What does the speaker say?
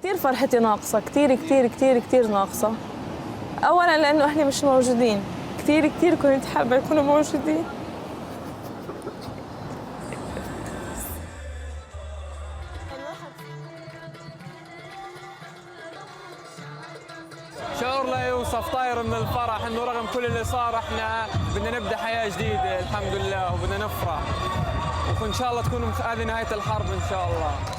كثير فرحتي ناقصة، كثير كثير كثير كثير ناقصة. أولاً لأنه أهلي مش موجودين، كثير كثير كنت حابة يكونوا موجودين. شعور لا يوصف، طاير من الفرح انه رغم كل اللي صار احنا بدنا نبدا حياه جديده الحمد لله وبدنا نفرح، وان شاء الله تكون هذه نهايه الحرب ان شاء الله.